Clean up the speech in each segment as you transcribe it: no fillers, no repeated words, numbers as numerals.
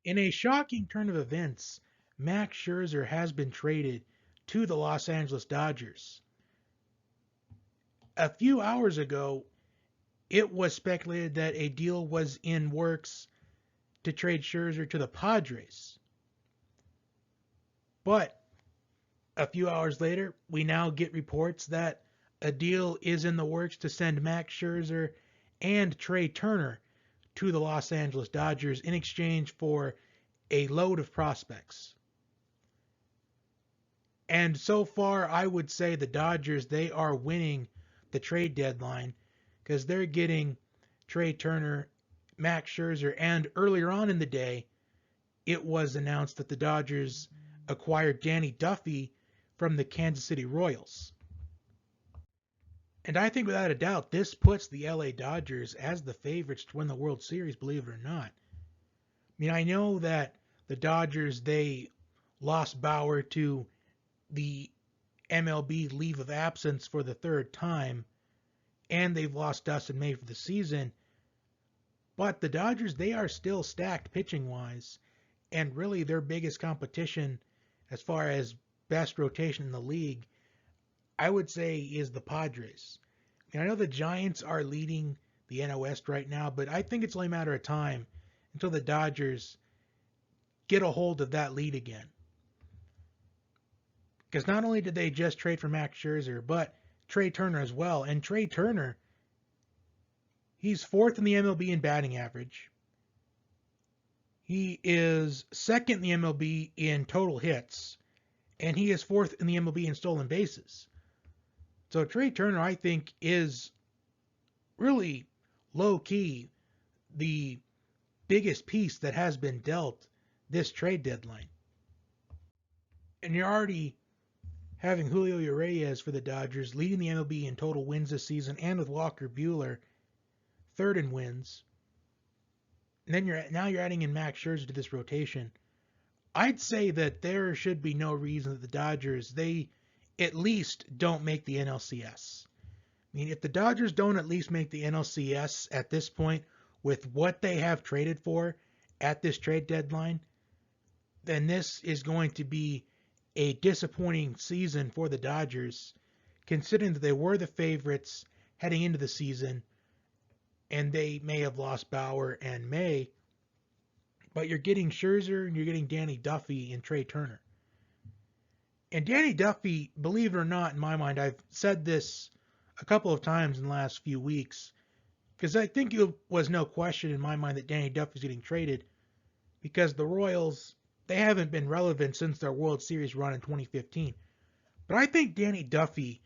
In a shocking turn of events, Max Scherzer has been traded to the Los Angeles Dodgers. A few hours ago, it was speculated that a deal was in works to trade Scherzer to the Padres. But a few hours later, we now get reports that a deal is in the works to send Max Scherzer and Trea Turner to the Los Angeles Dodgers in exchange for a load of prospects. And so far, I would say the Dodgers, they are winning the trade deadline because they're getting Trea Turner, Max Scherzer, and earlier on in the day, it was announced that the Dodgers acquired Danny Duffy from the Kansas City Royals. And I think without a doubt, this puts the LA Dodgers as the favorites to win the World Series, believe it or not. I mean, I know that the Dodgers, they lost Bauer to the MLB leave of absence for the third time, and they've lost Dustin May for the season. But the Dodgers, they are still stacked pitching-wise, and really their biggest competition as far as best rotation in the league, I would say, is the Padres. And I know the Giants are leading the NL West right now, but I think it's only a matter of time until the Dodgers get a hold of that lead again. Because not only did they just trade for Max Scherzer, but Trea Turner as well. And Trea Turner, he's fourth in the MLB in batting average. He is second in the MLB in total hits. And he is fourth in the MLB in stolen bases. So Trea Turner, I think, is really low-key the biggest piece that has been dealt this trade deadline. And you're already having Julio Urias for the Dodgers leading the MLB in total wins this season, and with Walker Buehler third in wins. And then you're adding in Max Scherzer to this rotation. I'd say that there should be no reason that the Dodgers, they at least don't make the NLCS. I mean, if the Dodgers don't at least make the NLCS at this point with what they have traded for at this trade deadline, then this is going to be a disappointing season for the Dodgers, considering that they were the favorites heading into the season, and they may have lost Bauer and May, but you're getting Scherzer and you're getting Danny Duffy and Trea Turner. And Danny Duffy, believe it or not, in my mind, I've said this a couple of times in the last few weeks, because I think it was no question in my mind that Danny Duffy's getting traded, because the Royals, they haven't been relevant since their World Series run in 2015. But I think Danny Duffy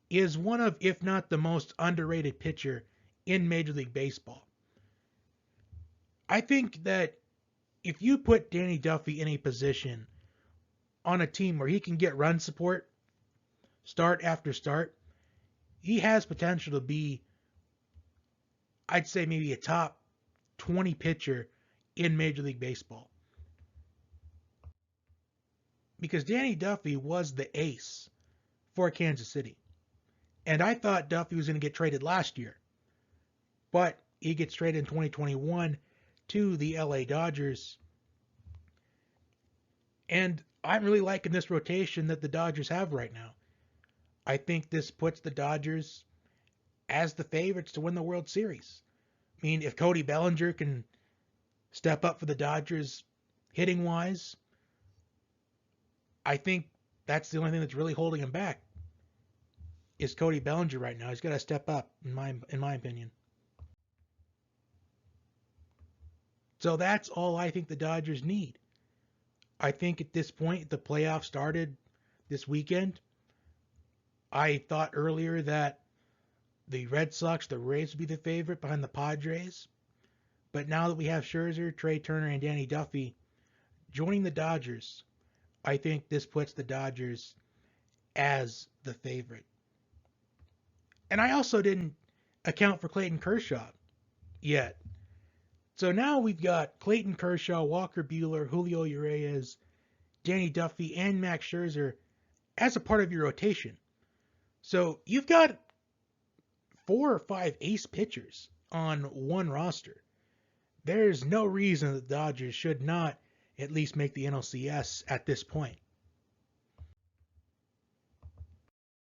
is one of, if not the most underrated pitcher in Major League Baseball. I think that if you put Danny Duffy in a position on a team where he can get run support start after start, he has potential to be, I'd say, maybe a top 20 pitcher in Major League Baseball. Because Danny Duffy was the ace for Kansas City. And I thought Duffy was going to get traded last year. But he gets traded in 2021 to the LA Dodgers. And I'm really liking this rotation that the Dodgers have right now. I think this puts the Dodgers as the favorites to win the World Series. I mean, if Cody Bellinger can step up for the Dodgers hitting-wise, I think that's the only thing that's really holding him back is Cody Bellinger right now. He's got to step up, in my opinion. So that's all I think the Dodgers need. I think at this point, the playoffs started this weekend. I thought earlier that the Red Sox, the Rays would be the favorite behind the Padres. But now that we have Scherzer, Trea Turner, and Danny Duffy joining the Dodgers, I think this puts the Dodgers as the favorite. And I also didn't account for Clayton Kershaw yet. So now we've got Clayton Kershaw, Walker Buehler, Julio Urias, Danny Duffy, and Max Scherzer as a part of your rotation. So you've got 4 or 5 ace pitchers on one roster. There's no reason the Dodgers should not at least make the NLCS at this point.